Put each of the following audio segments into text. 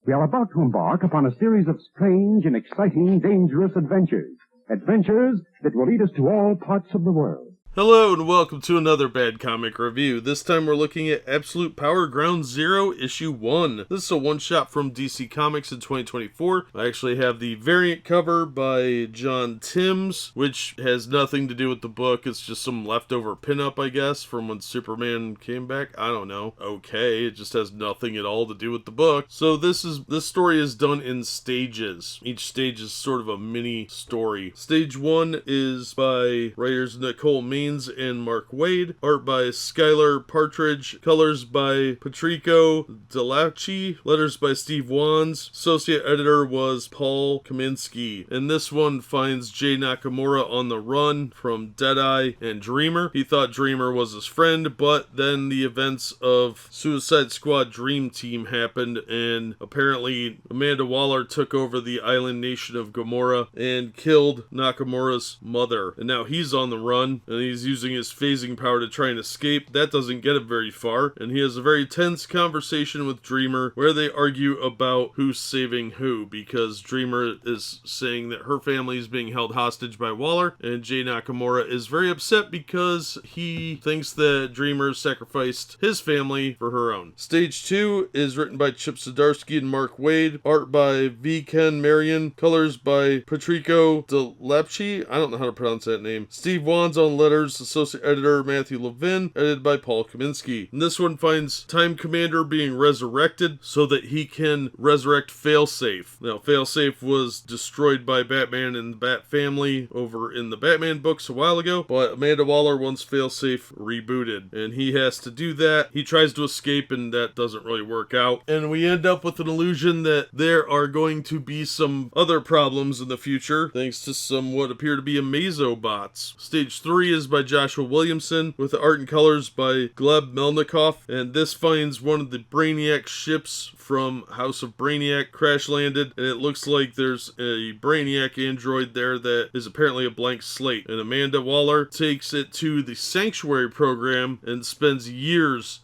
We are about to embark upon a series of strange and exciting, dangerous adventures. Adventures that will lead us to all parts of the world. Hello and welcome to another Bad Comic Review. This time we're looking at Absolute Power Ground Zero, Issue 1. This is a one-shot from DC Comics in 2024. I actually have the variant cover by John Timms, which has nothing to do with the book. It's just some leftover pinup, I guess, from when Superman came back. I don't know. Okay, it just has nothing at all to do with the book. So this story is done in stages. Each stage is sort of a mini story. Stage 1 is by writers Nicole Maines Mark Waid, art by Skylar Patridge, colors by Patrico Delpeche, letters by Seve Wands. Associate editor was Paul Kaminsky. And this one finds Jay Nakamura on the run from Deadeye and Dreamer. He thought Dreamer was his friend, but then the events of Suicide Squad Dream Team happened, and apparently Amanda Waller took over the island nation of Gamorra and killed Nakamura's mother. And now he's on the run, and he's using his phasing power to try and escape. That doesn't get him very far, and he has a very tense conversation with Dreamer where they argue about who's saving who, because Dreamer is saying that her family is being held hostage by Waller, and Jay Nakamura is very upset because he thinks that Dreamer sacrificed his family for her own. Stage 2 is written by Chip Zdarsky and Mark Waid, art by V. Ken Marion, colors by Patrico Delpeche, I don't know how to pronounce that name, Seve Wands on letters, associate editor Matthew Levin, edited by Paul Kaminsky. And this one finds Time Commander being resurrected so that he can resurrect Failsafe. Now, Failsafe was destroyed by Batman and the Bat family over in the Batman books a while ago, but Amanda Waller wants Failsafe rebooted, and he has to do that. He tries to escape, and that doesn't really work out. And we end up with an illusion that there are going to be some other problems in the future, thanks to some what appear to be Amazobots. Stage 3 is by Joshua Williamson, with the art and colors by Gleb Melnikov, and this finds one of the Brainiac ships from House of Brainiac crash landed, and it looks like there's a Brainiac android there that is apparently a blank slate, and Amanda Waller takes it to the Sanctuary program and spends years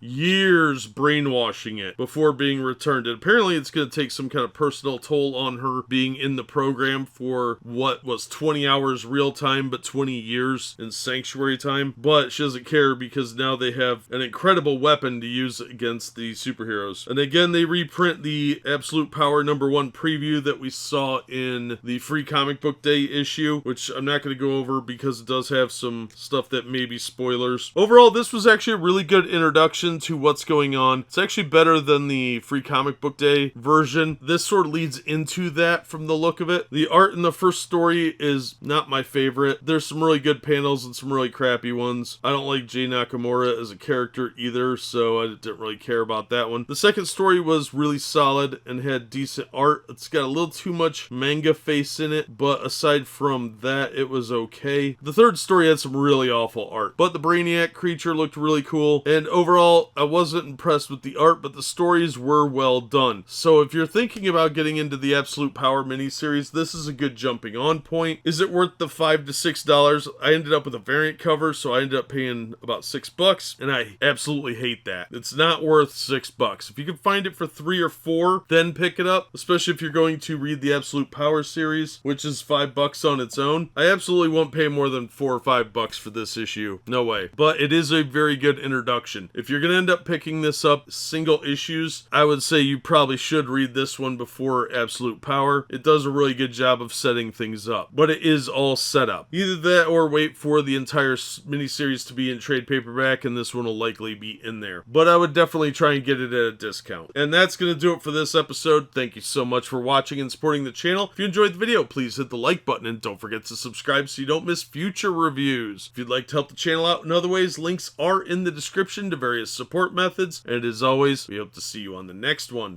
brainwashing it before being returned. And apparently it's going to take some kind of personal toll on her being in the program for what was 20 hours real time but 20 years in Sanctuary time, but she doesn't care because now they have an incredible weapon to use against the superheroes. And again, they reprint the Absolute Power #1 preview that we saw in the Free Comic Book Day issue, which I'm not going to go over because it does have some stuff that may be spoilers. Overall, this was actually a really good introduction to what's going on. It's actually better than the Free Comic Book Day version. This sort of leads into that from the look of it. The art in the first story is not my favorite. There's some really good panels and some really crappy ones. I don't like Jay Nakamura as a character either, so I didn't really care about that one. The second story was really solid and had decent art. It's got a little too much manga face in it, but aside from that, it was okay. The third story had some really awful art, but the Brainiac creature looked really cool, and overall, I wasn't impressed with the art, but the stories were well done. So if you're thinking about getting into the Absolute Power miniseries, this is a good jumping on point. Is it worth the $5 to $6? I ended up with a variant cover, so I ended up paying about $6, and I absolutely hate that. It's not worth $6. If you can find it for $3 or $4, then pick it up, especially if you're going to read the Absolute Power series, which is $5 on its own. I absolutely won't pay more than $4 or $5 for this issue. No way. But it is a very good introduction. If you're going to end up picking this up single issues, I would say you probably should read this one before Absolute Power. It does a really good job of setting things up, but it is all set up. Either that or wait for the entire miniseries to be in trade paperback, and this one will likely be in there. But I would definitely try and get it at a discount. And that's going to do it for this episode. Thank you so much for watching and supporting the channel. If you enjoyed the video, please hit the like button, and don't forget to subscribe so you don't miss future reviews. If you'd like to help the channel out in other ways, links are in the description to various support methods. And as always, we hope to see you on the next one.